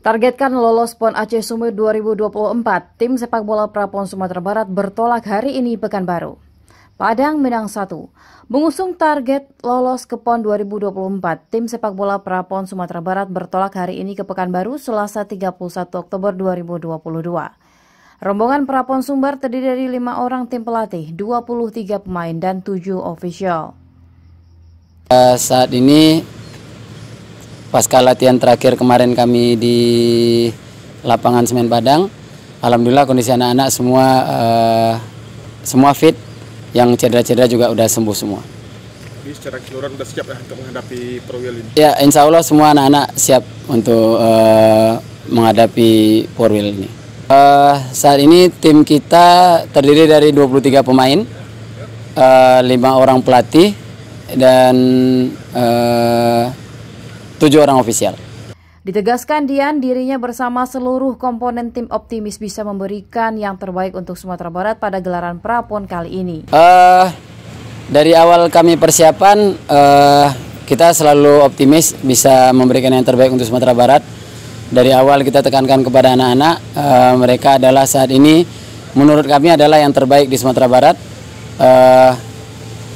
Targetkan lolos PON Aceh Sumut 2024, tim sepak bola Prapon Sumatera Barat bertolak hari ini Pekanbaru. Padang Minang 1, mengusung target lolos ke PON 2024, tim sepak bola Prapon Sumatera Barat bertolak hari ini ke Pekanbaru Selasa 31 Oktober 2022. Rombongan Prapon Sumbar terdiri dari 5 orang tim pelatih, 23 pemain, dan 7 ofisial. Saat ini pasca latihan terakhir kemarin kami di lapangan Semen Padang, alhamdulillah kondisi anak-anak semua fit, yang cedera-cedera juga udah sembuh semua. Jadi secara keseluruhan udah siap ya untuk menghadapi Porwil ini? Ya, insya Allah semua anak-anak siap untuk menghadapi Porwil ini. Saat ini tim kita terdiri dari 23 pemain, 5 orang pelatih, dan 7 orang ofisial. Ditegaskan Dian, dirinya bersama seluruh komponen tim optimis bisa memberikan yang terbaik untuk Sumatera Barat pada gelaran Prapon kali ini. Dari awal kami persiapan, kita selalu optimis bisa memberikan yang terbaik untuk Sumatera Barat. Dari awal kita tekankan kepada anak-anak, mereka adalah saat ini menurut kami adalah yang terbaik di Sumatera Barat.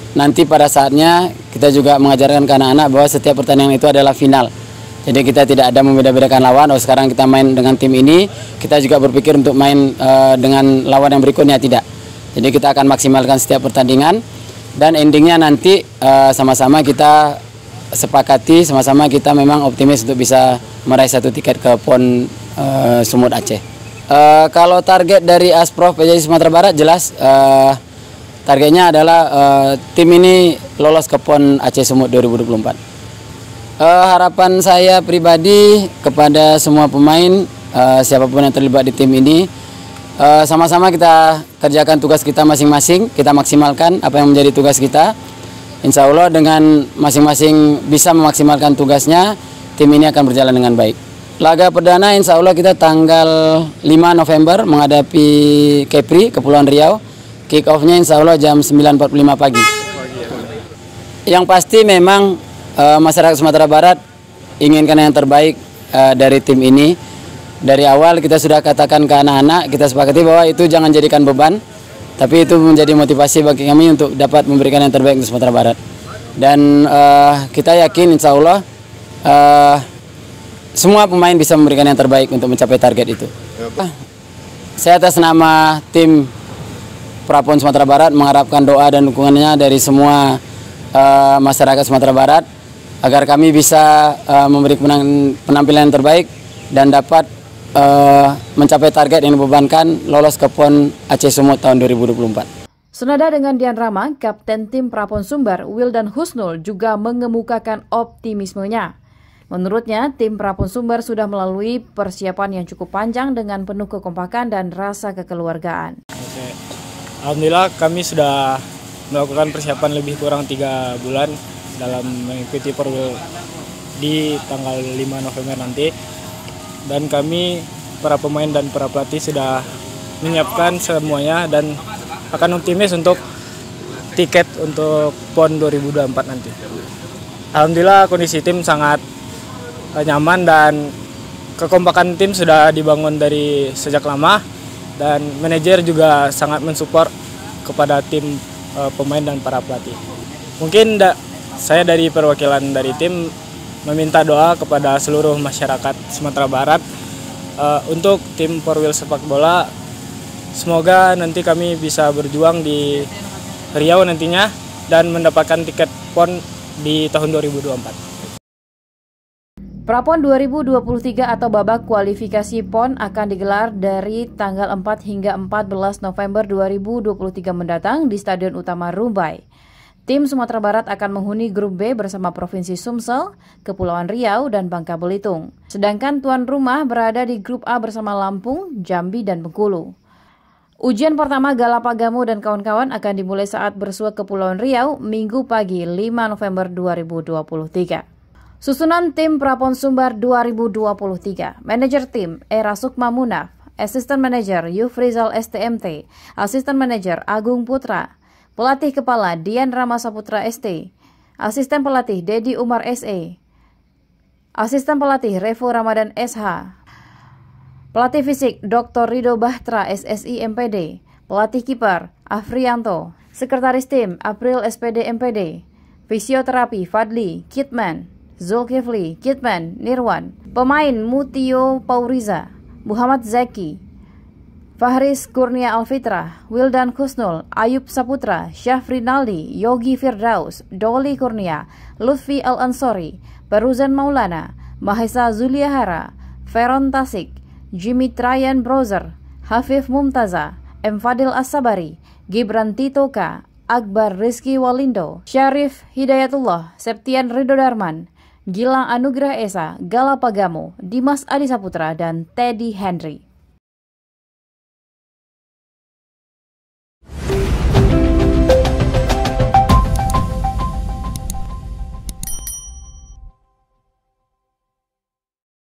Nanti pada saatnya kita juga mengajarkan ke anak-anak bahwa setiap pertandingan itu adalah final. Jadi kita tidak ada membeda-bedakan lawan. Oh, sekarang kita main dengan tim ini, kita juga berpikir untuk main dengan lawan yang berikutnya, tidak. Jadi kita akan maksimalkan setiap pertandingan, dan endingnya nanti sama-sama kita sepakati, sama-sama kita memang optimis untuk bisa meraih 1 tiket ke PON Sumut Aceh. Kalau target dari Asprof PJSI Sumatera Barat jelas, targetnya adalah tim ini lolos ke PON Aceh Sumut 2024. Harapan saya pribadi kepada semua pemain, siapapun yang terlibat di tim ini, sama-sama kita kerjakan tugas kita masing-masing, kita maksimalkan apa yang menjadi tugas kita. Insya Allah dengan masing-masing bisa memaksimalkan tugasnya, tim ini akan berjalan dengan baik. Laga perdana insya Allah kita tanggal 5 November menghadapi Kepri, Kepulauan Riau. Kick off-nya insya Allah jam 9.45 pagi. Yang pasti memang masyarakat Sumatera Barat inginkan yang terbaik dari tim ini. Dari awal kita sudah katakan ke anak-anak, kita sepakati bahwa itu jangan jadikan beban, tapi itu menjadi motivasi bagi kami untuk dapat memberikan yang terbaik untuk Sumatera Barat. Dan kita yakin insya Allah semua pemain bisa memberikan yang terbaik untuk mencapai target itu. Saya atas nama tim Prapon Sumatera Barat mengharapkan doa dan dukungannya dari semua masyarakat Sumatera Barat agar kami bisa memberi penampilan yang terbaik dan dapat mencapai target yang dibebankan, lolos ke PON Aceh Sumut tahun 2024. Senada dengan Dian Rama, Kapten tim Prapon Sumbar, Wildan Husnul juga mengemukakan optimismenya. Menurutnya, tim Prapon Sumbar sudah melalui persiapan yang cukup panjang dengan penuh kekompakan dan rasa kekeluargaan. Alhamdulillah kami sudah melakukan persiapan lebih kurang 3 bulan dalam mengikuti Porwil di tanggal 5 November nanti. Dan kami, para pemain dan para pelatih sudah menyiapkan semuanya dan akan optimis untuk tiket untuk PON 2024 nanti. Alhamdulillah kondisi tim sangat nyaman dan kekompakan tim sudah dibangun dari sejak lama. Dan manajer juga sangat mensupport kepada tim pemain dan para pelatih. Mungkin saya dari perwakilan dari tim meminta doa kepada seluruh masyarakat Sumatera Barat untuk tim Porwil sepak bola. Semoga nanti kami bisa berjuang di Riau nantinya dan mendapatkan tiket PON di tahun 2024. Prapon 2023 atau babak kualifikasi PON akan digelar dari tanggal 4 hingga 14 November 2023 mendatang di Stadion Utama Rumbai. Tim Sumatera Barat akan menghuni grup B bersama Provinsi Sumsel, Kepulauan Riau, dan Bangka Belitung. Sedangkan tuan rumah berada di grup A bersama Lampung, Jambi, dan Bengkulu. Ujian pertama Galapagamo dan kawan-kawan akan dimulai saat bersua Kepulauan Riau Minggu pagi 5 November 2023. Susunan tim Prapon Sumbar 2023, Manajer tim Era Sukma Munaf, Asisten Manajer Yufrizal STMT, Asisten Manajer Agung Putra, Pelatih Kepala Dian Rama Saputra ST, Asisten pelatih Dedi Umar SE. Asisten pelatih Revo Ramadan SH. Pelatih fisik Dr. Rido Bahtra SSI MPD. Pelatih kiper Afrianto. Sekretaris tim April SPD MPD. Fisioterapi Fadli Kitman, Zulkifli Kitman Nirwan. Pemain Mutio Pauriza, Muhammad Zaki, Fahris Kurnia Alfitra, Wildan Kusnul, Ayub Saputra, Syafrinaldi, Yogi Firdaus, Doli Kurnia, Lutfi Al-Ansori, Peruzan Maulana, Mahesa Zuliahara, Feron Tasik, Jimmy Trayan Browser, Hafif Mumtaza, M. Fadil As-Sabari, Gibran Titoka, Akbar Rizky Walindo, Syarif Hidayatullah, Septian Ridho Darman, Gilang Anugrah Esa, Gala Pagamo, Dimas Adi Saputra, dan Teddy Henry.